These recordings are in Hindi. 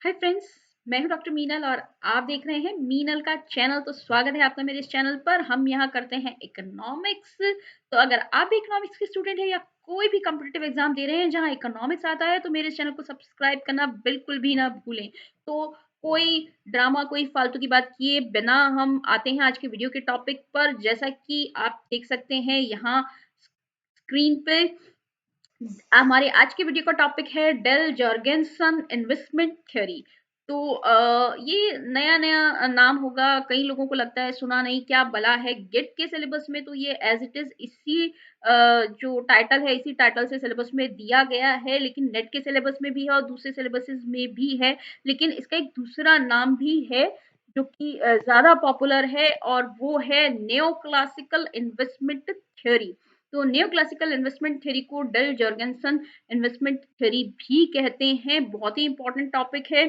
हाय फ्रेंड्स, मैं हूं डॉक्टर मीनल और आप देख रहे हैं मीनल का चैनल। तो स्वागत है आपका मेरे इस चैनल पर। हम यहाँ करते हैं इकोनॉमिक्स। तो अगर आप भी इकोनॉमिक्स के स्टूडेंट हैं या कोई भी कॉम्पिटिटिव एग्जाम दे रहे हैं जहाँ इकोनॉमिक्स आता है तो मेरे इस चैनल को सब्सक्राइब करना बिल्कुल भी ना भूलें। तो कोई ड्रामा, कोई फालतू की बात किए बिना हम आते हैं आज के वीडियो के टॉपिक पर। जैसा कि आप देख सकते हैं यहाँ स्क्रीन पे, हमारे आज के वीडियो का टॉपिक है डेल जॉर्गेनसन इन्वेस्टमेंट थ्योरी। तो ये नया नया नाम होगा, कई लोगों को लगता है सुना नहीं क्या भला है। गेट के सिलेबस में तो ये एज इट इज इसी जो टाइटल है इसी टाइटल से सिलेबस में दिया गया है, लेकिन नेट के सिलेबस में भी है और दूसरे सिलेबसेस में भी है। लेकिन इसका एक दूसरा नाम भी है जो कि ज्यादा पॉपुलर है और वो है नियो क्लासिकल इन्वेस्टमेंट थ्योरी। तो नियो क्लासिकल इन्वेस्टमेंट थ्योरी को डेल जॉर्गेनसन इन्वेस्टमेंट थ्योरी भी कहते हैं। बहुत ही इंपॉर्टेंट टॉपिक है।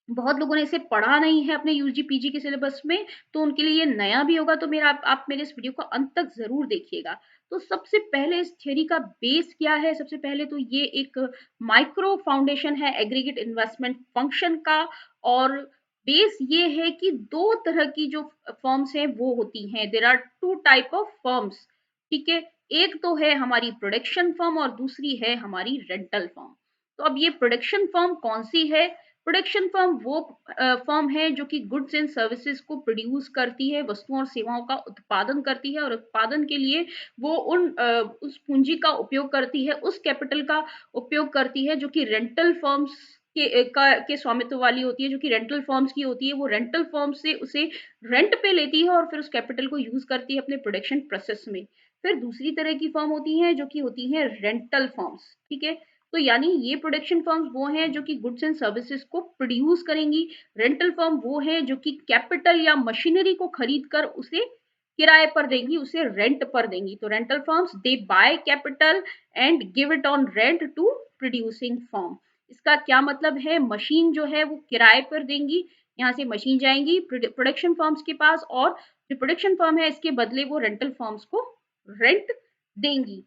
बहुत लोगों ने इसे पढ़ा नहीं है अपने यूजी पीजी के सिलेबस में, तो उनके लिए ये नया भी होगा। तो मेरा आप मेरे इस वीडियो को अंत तक जरूर देखिएगा। तो सबसे पहले इस थ्योरी का बेस क्या है? सबसे पहले तो ये एक माइक्रो फाउंडेशन है एग्रीगेट इन्वेस्टमेंट फंक्शन का। और बेस ये है कि दो तरह की जो फर्म्स हैं वो होती हैं। There are two type of firms. ठीक है, एक तो है हमारी प्रोडक्शन फर्म और दूसरी है हमारी रेंटल फर्म। तो अब ये प्रोडक्शन फर्म कौन सी है? प्रोडक्शन फर्म वो फर्म है जो कि गुड्स एंड सर्विसेज को प्रोड्यूस करती है, वस्तुओं और सेवाओं का उत्पादन करती है, और उत्पादन के लिए वो उस पूंजी का उपयोग करती है, उस कैपिटल का उपयोग करती है जो कि रेंटल फर्म्स के स्वामित्व वाली होती है, जो कि रेंटल फर्म्स की होती है। वो रेंटल फर्म से उसे रेंट पे लेती है और फिर उस कैपिटल को यूज करती है अपने प्रोडक्शन प्रोसेस में। फिर दूसरी तरह की फर्म होती है जो कि होती है रेंटल फर्म्स। ठीक है, तो यानी ये प्रोडक्शन फर्म्स वो हैं जो कि गुड्स एंड सर्विसेज को प्रोड्यूस करेंगी। रेंटल फर्म वो है जो कि कैपिटल या मशीनरी को खरीद कर उसे किराए पर देंगी, उसे रेंट पर देंगी। तो rental firms they buy capital and give it on rent to producing firm. इसका क्या मतलब है? मशीन जो है वो किराए पर देंगी, यहाँ से मशीन जाएंगी प्रोडक्शन फर्म्स के पास, और जो प्रोडक्शन फर्म है इसके बदले वो रेंटल फर्म्स को रेंट देंगी।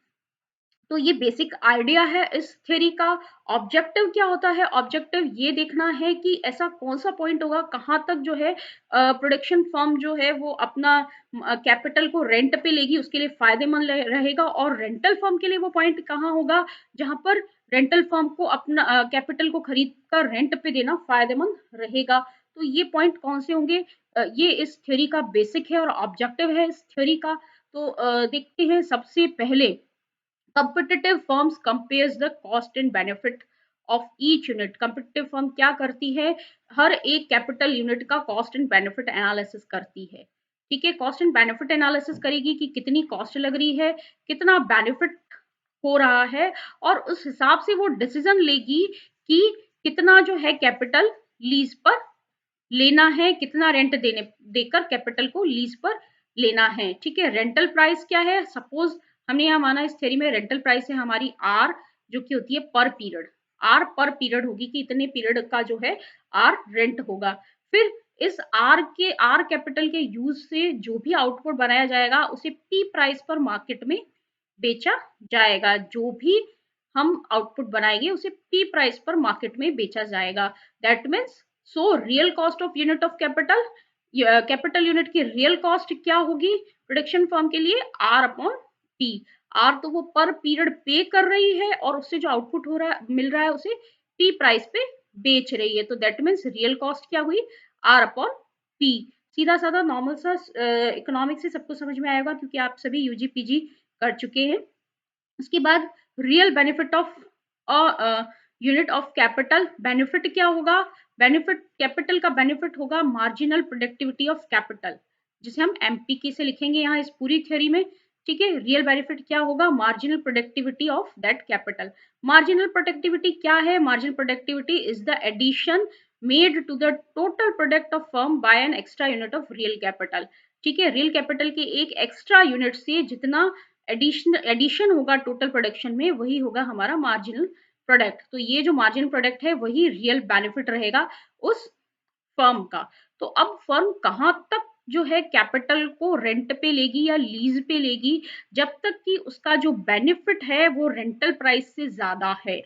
तो ये बेसिक आइडिया है इस थ्योरी का। ऑब्जेक्टिव क्या होता है? ऑब्जेक्टिव ये देखना है कि ऐसा कौन सा पॉइंट होगा कहाँ तक जो है प्रोडक्शन फर्म जो है वो अपना कैपिटल को रेंट पे लेगी, उसके लिए फायदेमंद रहेगा। और रेंटल फर्म के लिए वो पॉइंट कहाँ होगा जहां पर रेंटल फर्म को अपना कैपिटल को खरीद कर रेंट पे देना फायदेमंद रहेगा। तो ये पॉइंट कौन से होंगे? ये इस थ्योरी का बेसिक है और ऑब्जेक्टिव है इस थ्योरी का। तो देखते हैं सबसे पहले competitive firms compares the cost and benefit of each unit। competitive firm क्या करती है? हर एक कैपिटल यूनिट का कॉस्ट एंड बेनिफिट एनालिसिस करती है। ठीक है, कॉस्ट एंड बेनिफिट एनालिसिस करेगी कि कितनी कॉस्ट लग रही है, कितना बेनिफिट हो रहा है, और उस हिसाब से वो डिसीजन लेगी कि कितना जो है कैपिटल लीज पर लेना है, कितना रेंट देने देकर कैपिटल को लीज पर लेना है। ठीक है, रेंटल प्राइस क्या है? सपोज हमने यहाँ माना इस थ्योरी में रेंटल प्राइस है हमारी आर, जो कि होती है पर पीरियड। आर पर पीरियड होगी कि इतने पीरियड का जो है आर रेंट होगा। फिर इस आर कैपिटल के यूज से जो भी आउटपुट बनाया जाएगा उसे पी प्राइस पर मार्केट में बेचा जाएगा। जो भी हम आउटपुट बनाएंगे उसे पी प्राइस पर मार्केट में बेचा जाएगा। That means so real cost of unit of capital, capital unit की रियल कॉस्ट क्या होगी प्रोडक्शन फर्म के लिए? Are upon P. आर तो वो पर पीरियड पे कर रही है और उससे जो आउटपुट हो रहा है मिल रहा है उसे पी प्राइस पे बेच रही है। तो दैट मीन्स रियल कॉस्ट क्या हुई? R upon P. सीधा साधा नॉर्मल सा इकोनॉमिक्स से सबको समझ में आएगा क्योंकि आप सभी यूजी पीजी कर चुके हैं। उसके बाद real benefit of unit of capital. Benefit क्या होगा? बेनिफिट कैपिटल का बेनिफिट होगा मार्जिनल प्रोडक्टिविटी ऑफ कैपिटल, जिसे हम एमपीके से लिखेंगे यहाँ इस पूरी थ्योरी में। ठीक है, रियल बेनिफिट क्या होगा? Marginal productivity of that capital. Marginal productivity क्या है? Marginal productivity is the addition made to the total product of firm by an extra unit of real capital. ठीक है, रियल कैपिटल के एक एक्स्ट्रा यूनिट से जितना एडिशन होगा टोटल प्रोडक्शन में, वही होगा हमारा मार्जिनल प्रोडक्ट। तो ये जो मार्जिनल प्रोडक्ट है वही रियल बेनिफिट रहेगा उस फर्म का। तो अब फर्म कहाँ तक जो है कैपिटल को रेंट पे लेगी या लीज पे लेगी? जब तक कि उसका जो बेनिफिट है वो रेंटल प्राइस से ज्यादा है।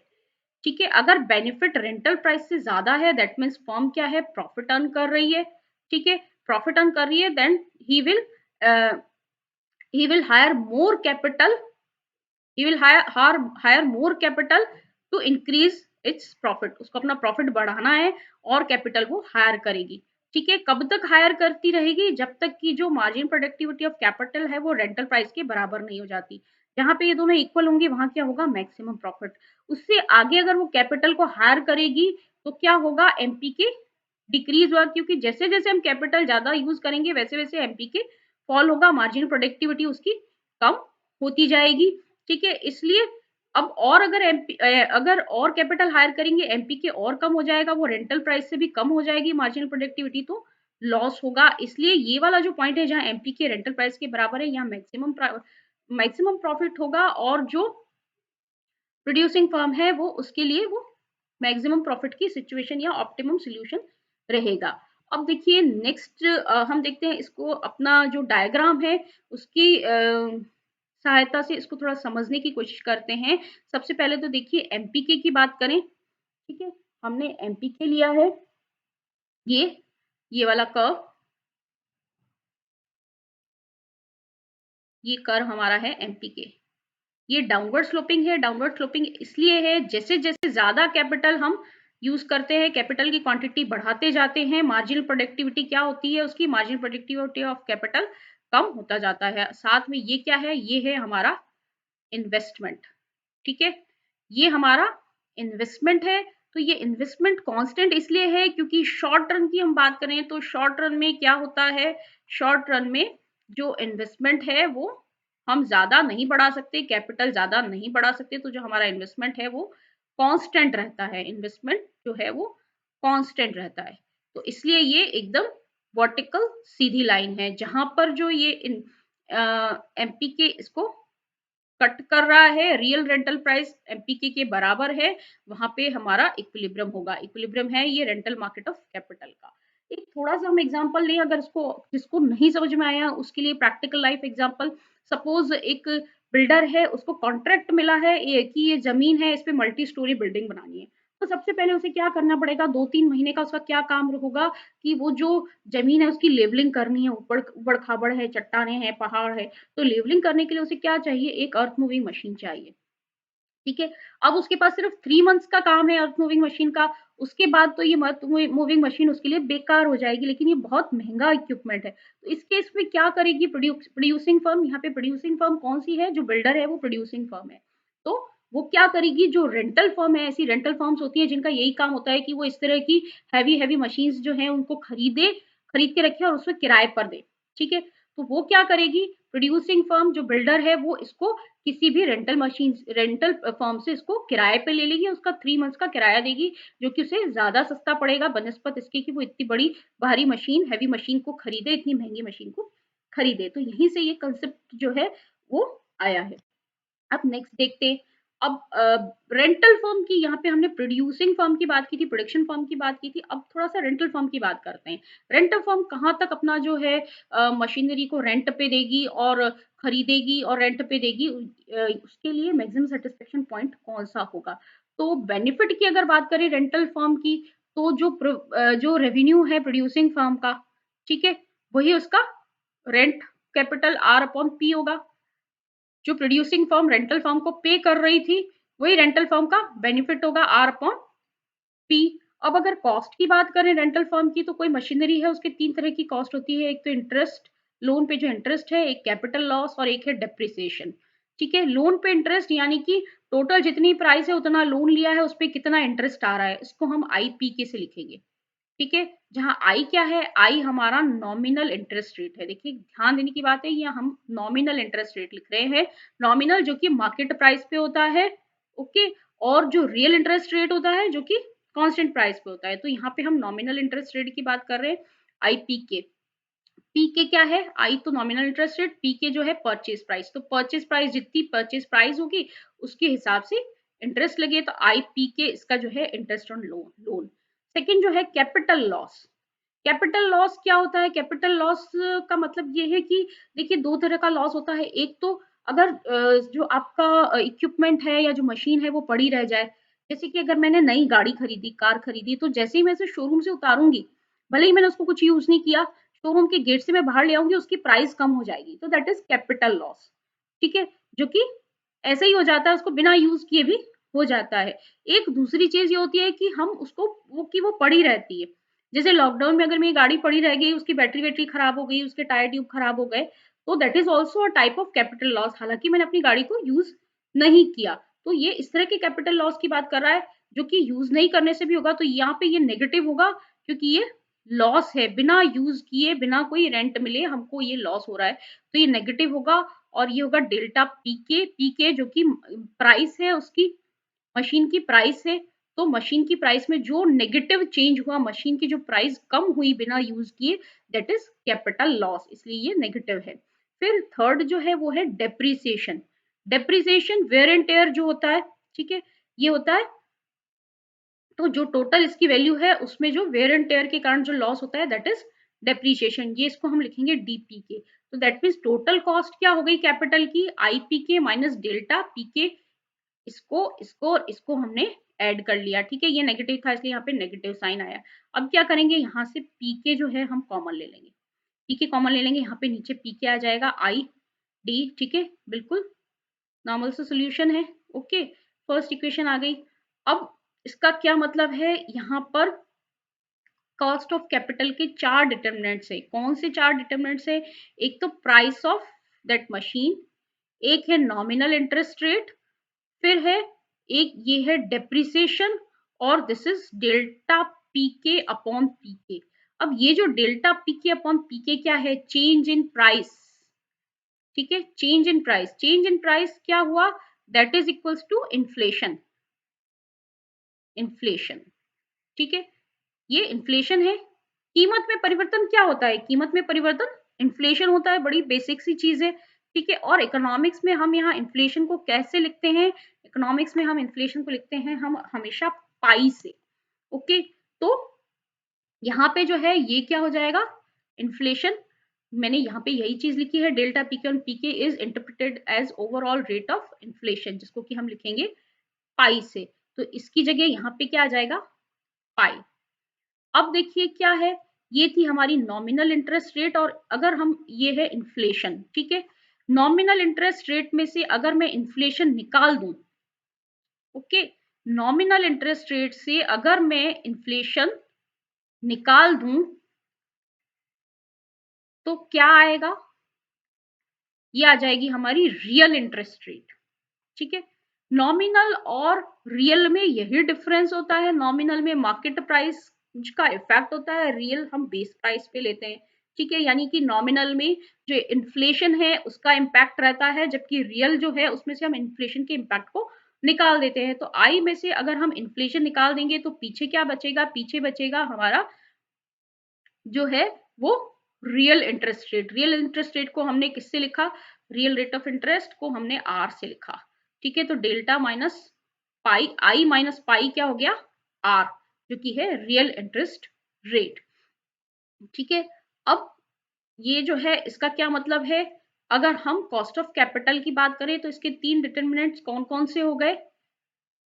ठीक है। अगर बेनिफिट रेंटल प्राइस से ज्यादा है दैट मीन्स फर्म क्या है, प्रॉफिट अर्न कर रही है। ठीक है, प्रॉफिट अर्न कर रही है, then he will he will hire more capital he will hire more capital to increase its profit। उसको अपना प्रॉफिट बढ़ाना है और कैपिटल वो हायर करेगी। ठीक है, कब तक हायर करती रहेगी, जब तक कि जो मार्जिन प्रोडक्टिविटी ऑफ कैपिटल है वो रेंटल प्राइस के बराबर नहीं हो जाती। जहां पे ये दोनों इक्वल होंगे वहां क्या होगा, मैक्सिमम प्रॉफिट। उससे आगे अगर वो कैपिटल को हायर करेगी तो क्या होगा, एमपी के डिक्रीज हुआ, क्योंकि जैसे जैसे हम कैपिटल ज्यादा यूज करेंगे वैसे वैसे एमपी के फॉल होगा, मार्जिन प्रोडक्टिविटी उसकी कम होती जाएगी। ठीक है, इसलिए अब और अगर एमपी अगर और कैपिटल हायर करेंगे एमपी के और कम हो जाएगा, वो रेंटल प्राइस से भी कम हो जाएगी मार्जिनल प्रोडक्टिविटी, तो लॉस होगा। इसलिए ये वाला जो पॉइंट है जहां एमपी के रेंटल प्राइस के बराबर है, यहाँ मैक्सिमम प्रॉफिट होगा, और जो प्रोड्यूसिंग फर्म है वो उसके लिए वो मैक्सिमम प्रॉफिट की सिचुएशन या ऑप्टिमम सोल्यूशन रहेगा। अब देखिए नेक्स्ट हम देखते हैं इसको, अपना जो डायग्राम है उसकी सहायता से इसको थोड़ा समझने की कोशिश करते हैं। सबसे पहले तो देखिए एमपीके की बात करें। ठीक है, हमने एमपीके लिया है, ये ये वाला कर्व, ये कर्व हमारा है एमपीके। ये डाउनवर्ड स्लोपिंग है। डाउनवर्ड स्लोपिंग इसलिए है, जैसे जैसे ज्यादा कैपिटल हम यूज करते हैं, कैपिटल की क्वांटिटी बढ़ाते जाते हैं, मार्जिनल प्रोडक्टिविटी क्या होती है उसकी, मार्जिनल प्रोडक्टिविटी ऑफ कैपिटल कम होता जाता है। साथ में ये क्या है, ये है हमारा इन्वेस्टमेंट। ठीक है, ये हमारा इन्वेस्टमेंट है। तो ये इन्वेस्टमेंट कांस्टेंट इसलिए है क्योंकि शॉर्ट रन की हम बात करें तो शॉर्ट रन में क्या होता है, शॉर्ट रन में जो इन्वेस्टमेंट है वो हम ज्यादा नहीं बढ़ा सकते, कैपिटल ज्यादा नहीं बढ़ा सकते, तो जो हमारा इन्वेस्टमेंट है वो कांस्टेंट रहता है, इन्वेस्टमेंट जो है वो कांस्टेंट रहता है। तो इसलिए ये एकदम वर्टिकल सीधी लाइन है, जहां पर जो ये एमपी के इसको कट कर रहा है, रियल रेंटल प्राइस एमपीके के बराबर है, वहां पे हमारा इक्विलिब्रियम होगा। इक्विलिब्रियम है ये रेंटल मार्केट ऑफ कैपिटल का। एक थोड़ा सा हम एग्जांपल लें, अगर इसको जिसको नहीं समझ में आया उसके लिए प्रैक्टिकल लाइफ एग्जांपल। सपोज एक बिल्डर है, उसको कॉन्ट्रैक्ट मिला है कि ये जमीन है, इस पे मल्टी स्टोरी बिल्डिंग बनानी है। तो सबसे पहले उसे क्या करना पड़ेगा, 2-3 महीने का उसका क्या काम होगा कि वो जो जमीन है उसकी लेवलिंग करनी है, ऊपर ऊबड़ खाबड़ है, चट्टाने हैं, पहाड़ है, तो लेवलिंग करने के लिए उसे क्या चाहिए, एक अर्थ मूविंग मशीन चाहिए। ठीक है, अब उसके पास सिर्फ 3 मंथ्स का काम है अर्थ मूविंग मशीन का, उसके बाद तो ये अर्थ मूविंग मशीन उसके लिए बेकार हो जाएगी, लेकिन ये बहुत महंगा इक्विपमेंट है। तो इस केस में क्या करेगी प्रोड्यूसिंग फर्म, यहाँ पे प्रोड्यूसिंग फर्म कौन सी है, जो बिल्डर है वो प्रोड्यूसिंग फर्म है। तो वो क्या करेगी, जो रेंटल फर्म है, ऐसी रेंटल फर्म्स होती है जिनका यही काम होता है कि वो इस तरह की हैवी हैवी मशीन्स जो है उनको खरीद के रखे और उसको किराए पर दे। ठीक है, तो वो क्या करेगी, प्रोड्यूसिंग फर्म जो बिल्डर है वो इसको किसी भी रेंटल फर्म से इसको किराए पे ले लेगी, उसका 3 मंथ्स का किराया देगी, जो कि उसे ज्यादा सस्ता पड़ेगा बनस्पत इसके कि वो इतनी बड़ी भारी मशीन, हैवी मशीन को खरीदे, इतनी महंगी मशीन को खरीदे। तो यहीं से ये कंसेप्ट जो है वो आया है। अब नेक्स्ट देखते हैं। अब रेंटल फर्म की, यहाँ पे हमने प्रोड्यूसिंग फर्म की बात की थी, प्रोडक्शन फर्म की बात की थी, अब थोड़ा सा रेंटल फर्म की बात करते हैं। रेंटल फर्म कहाँ तक अपना जो है मशीनरी को रेंट पे देगी और खरीदेगी और रेंट पे देगी, उसके लिए मैक्सिमम सेटिस्फेक्शन पॉइंट कौन सा होगा। तो बेनिफिट की अगर बात करें रेंटल फर्म की, तो जो रेवेन्यू है प्रोड्यूसिंग फर्म का, ठीक है, वही उसका rent capital R upon P होगा। जो प्रोड्यूसिंग फर्म रेंटल फर्म को पे कर रही थी, वही रेंटल फर्म का बेनिफिट होगा आर अपॉन पी। अब अगर कॉस्ट की बात करें रेंटल फर्म की, तो कोई मशीनरी है उसके 3 तरह की कॉस्ट होती है, एक तो इंटरेस्ट, लोन पे जो इंटरेस्ट है, एक कैपिटल लॉस और एक है डेप्रिसिएशन। ठीक है, लोन पे इंटरेस्ट यानी कि टोटल जितनी प्राइस है उतना लोन लिया है, उस पर कितना इंटरेस्ट आ रहा है, इसको हम आईपीके से लिखेंगे। ठीक है, जहां आई क्या है, आई हमारा नॉमिनल इंटरेस्ट रेट है। देखिए ध्यान देने की बात है, ये हम नॉमिनल इंटरेस्ट रेट लिख रहे हैं, नॉमिनल जो कि मार्केट प्राइस पे होता है। ओके, और जो रियल इंटरेस्ट रेट होता है जो कि कांस्टेंट प्राइस पे होता है। तो यहाँ पे हम नॉमिनल इंटरेस्ट रेट की बात कर रहे हैं, आई पी के। पी के क्या है, आई तो नॉमिनल इंटरेस्ट रेट, पी के जो है परचेज प्राइस, तो परचेज प्राइस जितनी परचेज प्राइस होगी उसके हिसाब से इंटरेस्ट लगे, तो आई पी के इसका जो है इंटरेस्ट ऑन लोन। सेकेंड जो है कैपिटल लॉस। कैपिटल लॉस क्या होता है, कैपिटल लॉस का मतलब ये है कि देखिए 2 तरह का लॉस होता है। एक तो अगर जो आपका इक्विपमेंट है या जो मशीन है वो पड़ी रह जाए, जैसे कि अगर मैंने नई गाड़ी खरीदी, कार खरीदी, तो जैसे ही मैं इसे शोरूम से उतारूँगी, भले ही मैंने उसको कुछ यूज़ नहीं किया, शोरूम के गेट से मैं बाहर ले आऊँगी, उसकी प्राइस कम हो जाएगी, तो दैट इज़ कैपिटल लॉस, ठीक है? जो कि ऐसे ही हो जाता है, उसको बिना यूज़ किए भी हो जाता है। एक दूसरी चीज़ ये होती है कि हम उसको वो पड़ी रहती है। जैसे लॉकडाउन में अगर मेरी गाड़ी पड़ी रह गई, उसकी बैटरी-वैटरी खराब हो गई, उसके टायर ट्यूब खराब हो गए, तो that is also a type of capital loss, हालाँकि मैंने अपनी गाड़ी को यूज़ नहीं किया। तो ये इस तरह के कैपिटल लॉस की बात कर रहा है, जो कि यूज़ नहीं करने से भी होगा, तो यहाँ पे ये नेगेटिव होगा क्योंकि ये लॉस है, बिना यूज़ किए, बिना कोई रेंट मिले हमको ये लॉस हो रहा है, तो ये नेगेटिव होगा और ये होगा डेल्टा पीके, पीके जो कि प्राइस है उसकी, मशीन की प्राइस है, तो मशीन की प्राइस में जो नेगेटिव चेंज हुआ, मशीन की जो प्राइस कम हुई बिना यूज़ किए, दैट इज़ कैपिटल लॉस, इसलिए ये नेगेटिव है। फिर थर्ड जो है वो है depreciation. Depreciation wear and tear जो होता है, ठीक है? ये होता है तो जो टोटल इसकी वैल्यू है उसमें जो वेयर एंड टेयर के कारण जो लॉस होता है दैट इज डेप्रिसिएशन, ये इसको हम लिखेंगे डीपीके। तो दैट मीन्स टोटल कॉस्ट क्या हो गई कैपिटल की, आईपीके माइनस डेल्टा पीके, इसको हमने ऐड कर लिया, ठीक है? ये नेगेटिव था इसलिए यहाँ पे नेगेटिव साइन आया। अब क्या करेंगे, यहाँ से पीके जो है हम कॉमन ले लेंगे, पीके कॉमन ले लेंगे, यहाँ पे नीचे पीके आ जाएगा आई डी, ठीक है? बिल्कुल नॉर्मल सा सॉल्यूशन है। ओके, फर्स्ट इक्वेशन आ गई। अब इसका क्या मतलब है, यहाँ पर कॉस्ट ऑफ कैपिटल के 4 डिटरमिनेंट्स है। कौन से 4 डिटरमिनेंट्स है? एक तो प्राइस ऑफ दैट मशीन, एक है नॉमिनल इंटरेस्ट रेट, फिर है एक ये है डेप्रिसिएशन और this is delta PK upon PK. अब ये जो डेल्टा पीके अपॉन पीके क्या है, चेंज इन प्राइस, ठीक है? Change in price, change in price क्या हुआ, that is equals to inflation, inflation, ठीक है? ये इन्फ्लेशन है। कीमत में परिवर्तन क्या होता है, कीमत में परिवर्तन इन्फ्लेशन होता है, बड़ी बेसिक सी चीज है, ठीक है? और इकोनॉमिक्स में हम यहाँ इन्फ्लेशन को कैसे लिखते हैं, इकोनॉमिक्स में हम इन्फ्लेशन को लिखते हैं हम हमेशा पाई से। ओके, तो यहाँ पे जो है ये क्या हो जाएगा, इन्फ्लेशन, मैंने यहाँ पे यही चीज लिखी है, delta PK on PK is interpreted as overall rate of inflation, जिसको कि हम लिखेंगे पाई से। तो इसकी जगह यहाँ पे क्या आ जाएगा, पाई। अब देखिए क्या है, ये थी हमारी नॉमिनल इंटरेस्ट रेट और अगर हम ये है इन्फ्लेशन, ठीक है? नॉमिनल इंटरेस्ट रेट में से अगर मैं इन्फ्लेशन निकाल दूं, ओके, नॉमिनल इंटरेस्ट रेट से अगर मैं इन्फ्लेशन निकाल दूं तो क्या आएगा, ये आ जाएगी हमारी रियल इंटरेस्ट रेट, ठीक है? नॉमिनल और रियल में यही डिफरेंस होता है, नॉमिनल में मार्केट प्राइस का इफेक्ट होता है, रियल हम बेस प्राइस पे लेते हैं, ठीक है? यानी कि नॉमिनल में जो इन्फ्लेशन है उसका इम्पैक्ट रहता है, जबकि रियल जो है उसमें से हम इन्फ्लेशन के इम्पैक्ट को निकाल देते हैं। तो आई में से अगर हम इन्फ्लेशन निकाल देंगे तो पीछे क्या बचेगा, पीछे बचेगा हमारा जो है वो real interest rate. Real interest rate को हमने किससे लिखा, रियल रेट ऑफ इंटरेस्ट को हमने आर से लिखा, ठीक है? तो डेल्टा माइनस पाई, आई माइनस पाई क्या हो गया, आर, जो कि है रियल इंटरेस्ट रेट, ठीक है? अब ये जो है इसका क्या मतलब है, अगर हम कॉस्ट ऑफ कैपिटल की बात करें तो इसके 3 डिटरमिनेंट्स कौन कौन से हो गए,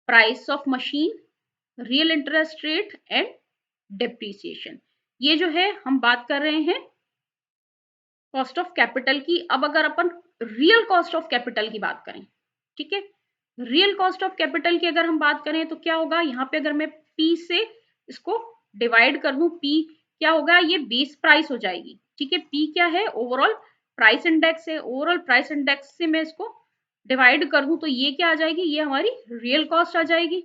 price of machine, real interest rate and depreciation. ये जो है हम बात कर रहे हैं कॉस्ट ऑफ कैपिटल की। अब अगर अपन रियल कॉस्ट ऑफ कैपिटल की बात करें, ठीक है, रियल कॉस्ट ऑफ कैपिटल की अगर हम बात करें तो क्या होगा, यहाँ पे अगर मैं पी से इसको डिवाइड कर दूं, पी क्या होगा, ये बेस प्राइस हो जाएगी, ठीक है? पी क्या है, ओवरऑल प्राइस इंडेक्स है, ओवरऑल प्राइस इंडेक्स से मैं इसको डिवाइड कर दूं तो ये क्या आ जाएगी, ये हमारी रियल कॉस्ट आ जाएगी,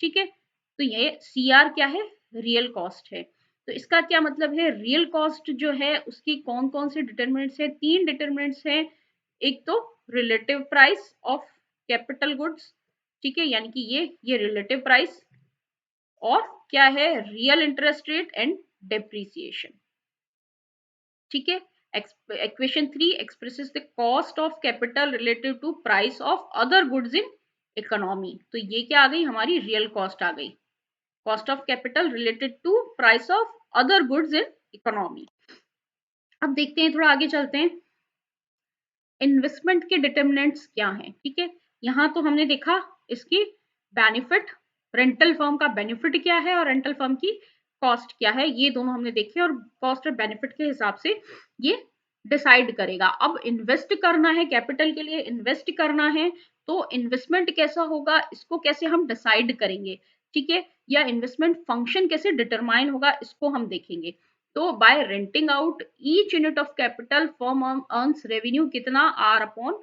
ठीक है? तो ये सी आर क्या है, रियल कॉस्ट है। तो इसका क्या मतलब है, रियल कॉस्ट जो है उसकी कौन कौन से डिटरमिनेंट्स है, 3 डिटरमिनेंट्स है। एक तो relative price of capital goods, ठीक है, यानी कि ये रिलेटिव प्राइस, और क्या है, real interest rate and depreciation, ठीक है? Equation 3 expresses the cost of capital relative to price of other goods in economy. तो ये क्या आ गई, हमारी रियल कॉस्ट आ गई, cost of capital related to price of other goods in economy. अब देखते हैं, थोड़ा आगे चलते हैं, इन्वेस्टमेंट के डिटरमिनेंट्स क्या हैं, ठीक है? यहाँ तो हमने देखा इसकी बेनिफिट, रेंटल फर्म का बेनिफिट क्या है और रेंटल फर्म की कॉस्ट क्या है, ये दोनों हमने देखे और कॉस्ट और बेनिफिट के हिसाब से ये डिसाइड करेगा। अब इन्वेस्ट करना है, कैपिटल के लिए इन्वेस्ट करना है, तो इन्वेस्टमेंट कैसा होगा इसको कैसे हम डिसाइड करेंगे, ठीक है, या इन्वेस्टमेंट फंक्शन कैसे डिटरमाइन होगा इसको हम देखेंगे। तो by renting out each unit of capital firm earns revenue कितना, आर अपॉन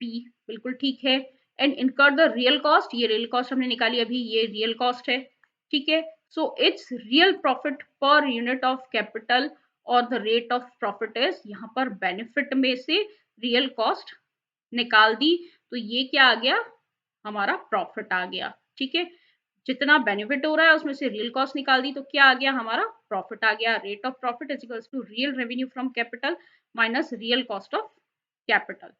पी, बिल्कुल ठीक है। And incur the real cost, ये रियल कॉस्ट हमने निकाली अभी, ये रियल कॉस्ट है, ठीक है। So it's real profit per unit of capital और the rate of profit is, यहाँ पर बेनिफिट में से रियल कॉस्ट निकाल दी, तो ये क्या आ गया, हमारा प्रॉफिट आ गया, ठीक है। जितना बेनिफिट हो रहा है उसमें से रियल कॉस्ट निकाल दी, तो क्या आ गया, हमारा प्रॉफिट आ गया। Rate of profit is equals to real revenue from capital minus real cost of capital.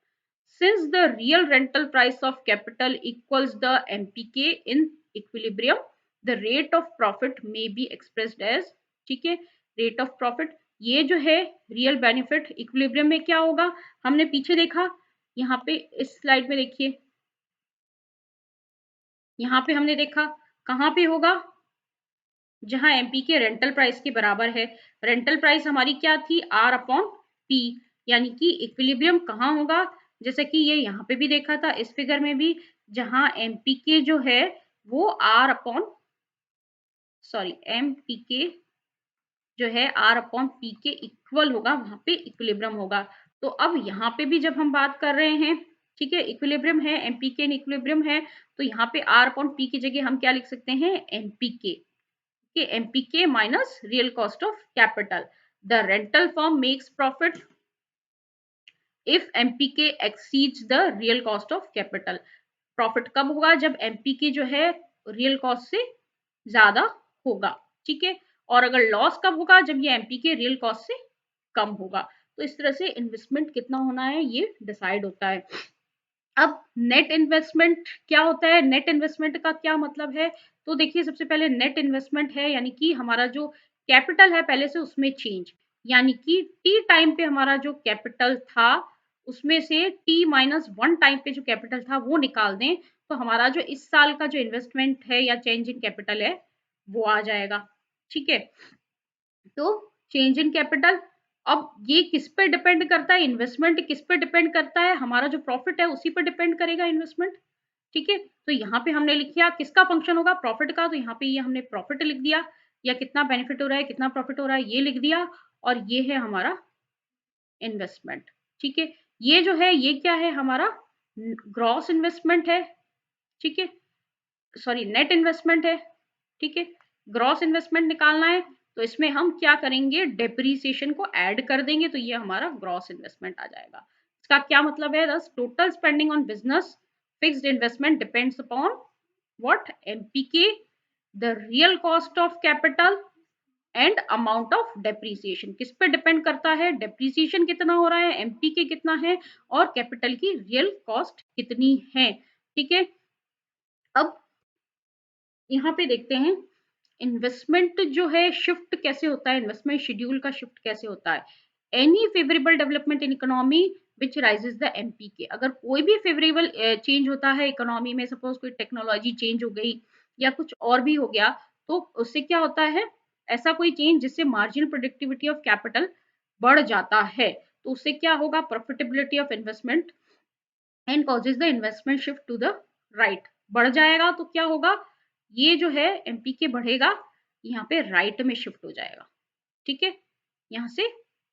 Since the real rental price of capital equals the MPK in equilibrium, the rate of profit may be expressed as, ठीक है, rate of profit, ये जो है रियल बेनिफिट इक्विलिब्रियम में क्या होगा, हमने पीछे देखा, यहाँ पे इस स्लाइड में देखिए, यहाँ पे हमने देखा कहाँ पे होगा, जहां एमपीके रेंटल प्राइस के बराबर है। रेंटल प्राइस हमारी क्या थी, आर अपॉन पी, यानी कि इक्विलिब्रियम कहाँ होगा, जैसे कि ये यहाँ पे भी देखा था इस फिगर में भी, जहां एमपीके जो है वो आर अपॉन, सॉरी, एमपीके जो है आर अपॉन पी के इक्वल होगा, वहां पे इक्विलिब्रियम होगा। तो अब यहाँ पे भी जब हम बात कर रहे हैं, ठीक है, इक्विलिब्रियम है, एमपीके इन इक्विलिब्रियम है, तो यहाँ पे आर अपॉन पी की जगह हम क्या लिख सकते हैं, एमपीके, के MPK minus real cost of capital. The rental firm makes profit if MPK exceeds the real cost of capital. Profit कब होगा, जब MPK जो है रियल कॉस्ट से ज्यादा होगा, ठीक है। और अगर लॉस कब होगा, जब ये MPK रियल कॉस्ट से कम होगा। तो इस तरह से इन्वेस्टमेंट कितना होना है ये डिसाइड होता है। अब नेट इन्वेस्टमेंट क्या होता है, नेट इन्वेस्टमेंट का क्या मतलब है, तो देखिए सबसे पहले नेट इन्वेस्टमेंट है यानी कि हमारा जो कैपिटल है पहले से उसमें चेंज, यानी कि टी टाइम पे हमारा जो कैपिटल था उसमें से टी माइनस वन टाइम पे जो कैपिटल था वो निकाल दें, तो हमारा जो इस साल का जो इन्वेस्टमेंट है या चेंज इन कैपिटल है वो आ जाएगा, ठीक है। तो चेंज इन कैपिटल, अब ये किस पे डिपेंड करता है, इन्वेस्टमेंट किस पे डिपेंड करता है, हमारा जो प्रॉफिट है उसी पे डिपेंड करेगा इन्वेस्टमेंट, ठीक है। तो यहाँ पे हमने लिख दिया किसका फंक्शन होगा, प्रॉफिट का, तो यहाँ पे ये हमने प्रॉफिट लिख दिया, या कितना बेनिफिट हो रहा है, कितना प्रॉफिट हो रहा है ये लिख दिया, और ये है हमारा इन्वेस्टमेंट, ठीक है। ये जो है ये क्या है, हमारा ग्रॉस इन्वेस्टमेंट है, ठीक है, सॉरी नेट इन्वेस्टमेंट है, ठीक है। ग्रॉस इन्वेस्टमेंट निकालना है, तो इसमें हम क्या करेंगे, डेप्रीसिएशन को ऐड कर देंगे, तो ये हमारा ग्रॉस इन्वेस्टमेंट आ जाएगा। इसका क्या मतलब है, this total spending on business fixed investment depends upon what, MPK, the real cost of capital and amount of depreciation, किस पे डिपेंड करता है, डेप्रीसिएशन कितना हो रहा है, एमपीके कितना है, और कैपिटल की रियल कॉस्ट कितनी है, ठीक है। अब यहाँ पे देखते हैं इन्वेस्टमेंट जो है शिफ्ट कैसे होता है, इन्वेस्टमेंट शेड्यूल का शिफ्ट कैसे होता है। Any favourable development in economy which raises the MPK, अगर कोई भी फेवरेबल चेंज होता है इकोनॉमी में, सपोज कोई टेक्नोलॉजी चेंज हो गई या कुछ और भी हो गया, तो उससे क्या होता है, ऐसा कोई चेंज जिससे मार्जिनल प्रोडक्टिविटी ऑफ कैपिटल बढ़ जाता है, तो उससे क्या होगा, profitability of investment and causes the investment shift to the right, बढ़ जाएगा, तो क्या होगा, ये जो है एमपीके बढ़ेगा, यहाँ पे राइट में शिफ्ट हो जाएगा, ठीक है, यहाँ से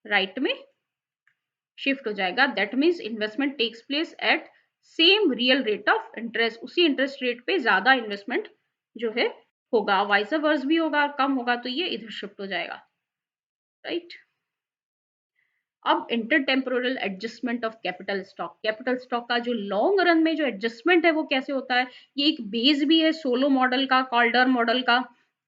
राइट में शिफ्ट हो जाएगा। That means investment takes place at same real rate of interest, उसी इंटरेस्ट रेट पे ज्यादा इन्वेस्टमेंट जो है होगा, वाइस वर्स भी होगा, कम होगा तो ये इधर शिफ्ट हो जाएगा, राइट। अब inter temporal adjustment of capital stock, capital stock का जो लॉन्ग रन में जो एडजस्टमेंट है वो कैसे होता है, ये एक बेस भी है सोलो मॉडल का, कॉल्डर मॉडल का,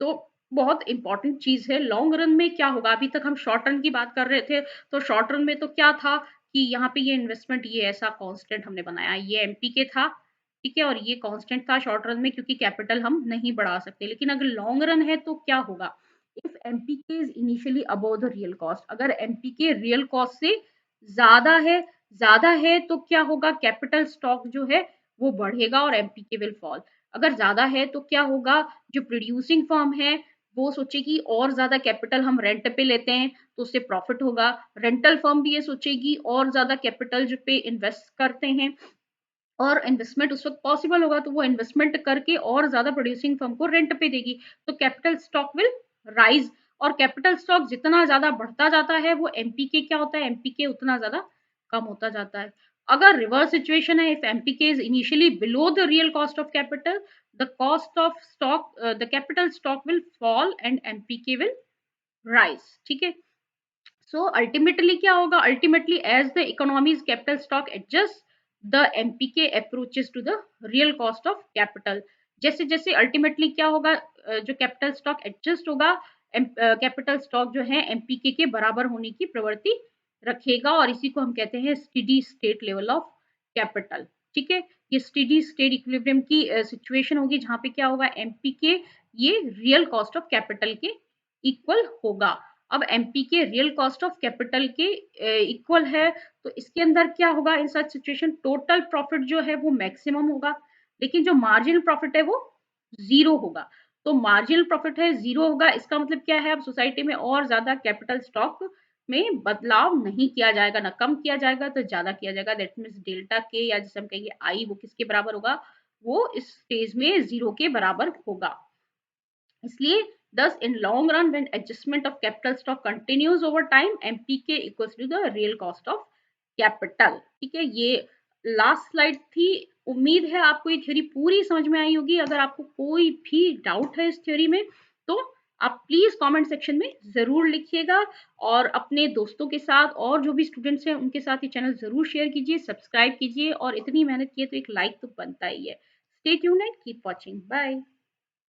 तो बहुत इंपॉर्टेंट चीज है। लॉन्ग रन में क्या होगा, अभी तक हम शॉर्ट रन की बात कर रहे थे, तो शॉर्ट रन में तो क्या था कि यहाँ पे ये इन्वेस्टमेंट ये ऐसा कांस्टेंट हमने बनाया, ये एमपीके था, ठीक है, और ये कांस्टेंट था शॉर्ट रन में क्योंकि कैपिटल हम नहीं बढ़ा सकते। लेकिन अगर लॉन्ग रन है तो क्या होगा, if MPK is initially above the real cost, अगर एमपीके रियल कॉस्ट से ज्यादा है, ज्यादा है तो क्या होगा, कैपिटल स्टॉक जो है वो बढ़ेगा और एमपीके विल फॉल। अगर ज़्यादा है तो क्या होगा, जो प्रोड्यूसिंग फर्म है वो सोचेगी और ज़्यादा कैपिटल हम रेंट पे लेते हैं तो उससे प्रॉफिट होगा। रेंटल फर्म भी ये सोचेगी और ज़्यादा कैपिटल जो पे इन्वेस्ट करते हैं और इन्वेस्टमेंट उस वक़्त पॉसिबल होगा तो वो इन्वेस्टमेंट करके और ज़्यादा प्रोड्यूसिंग फर्म को रेंट पे देगी। तो कैपिटल स्टॉक विल राइज़ और कैपिटल स्टॉक जितना ज़्यादा बढ़ता जाता है वो एमपीके क्या होता है, एमपीके उतना ज़्यादा कम होता जाता है। अगर रिवर्स सिचुएशन है, if MPK is initially below the real cost of capital, the cost of stock the capital stock will fall and MPK will rise, ठीक है? So ultimately क्या होगा, ultimately as the economy's capital stock adjusts, the MPK approaches to the real cost of capital. जैसे जैसे ultimately क्या होगा, जो कैपिटल स्टॉक एडजस्ट होगा, कैपिटल स्टॉक जो है एमपीके के बराबर होने की प्रवृत्ति रखेगा और इसी को हम कहते हैं steady state level of capital. ठीक है, ये स्टेडी स्टेट इक्विलिब्रियम की सिचुएशन होगी जहां पे क्या होगा, एमपीके ये रियल कॉस्ट ऑफ कैपिटल के इक्वल होगा। अब एमपी के रियल कॉस्ट ऑफ कैपिटल के इक्वल है तो इसके अंदर क्या होगा, इन सच सिचुएशन टोटल प्रॉफिट जो है वो मैक्सिमम होगा, लेकिन जो मार्जिनल प्रॉफिट है वो जीरो होगा। तो मार्जिनल प्रॉफिट है जीरो होगा, इसका मतलब क्या है, अब सोसाइटी में और ज्यादा कैपिटल स्टॉक में बदलाव नहीं किया जाएगा, ना कम किया जाएगा तो ज्यादा किया जाएगा। दैट मीन्स डेल्टा के या जिसे हम कहेंगे आई, वो किसके बराबर होगा, वो इस स्टेज में जीरो के बराबर होगा। इसलिए thus in long run when adjustment of capital stock continues over time, MPK equals to the real cost of capital। ठीक है, ये लास्ट स्लाइड थी। उम्मीद है आपको ये थ्योरी पूरी समझ में आई होगी। अगर आपको कोई भी डाउट है इस थ्योरी में तो आप प्लीज कमेंट सेक्शन में जरूर लिखिएगा और अपने दोस्तों के साथ और जो भी स्टूडेंट्स हैं उनके साथ ये चैनल जरूर शेयर कीजिए, सब्सक्राइब कीजिए और इतनी मेहनत किए तो एक लाइक तो बनता ही है। Stay tuned and keep watching. Bye.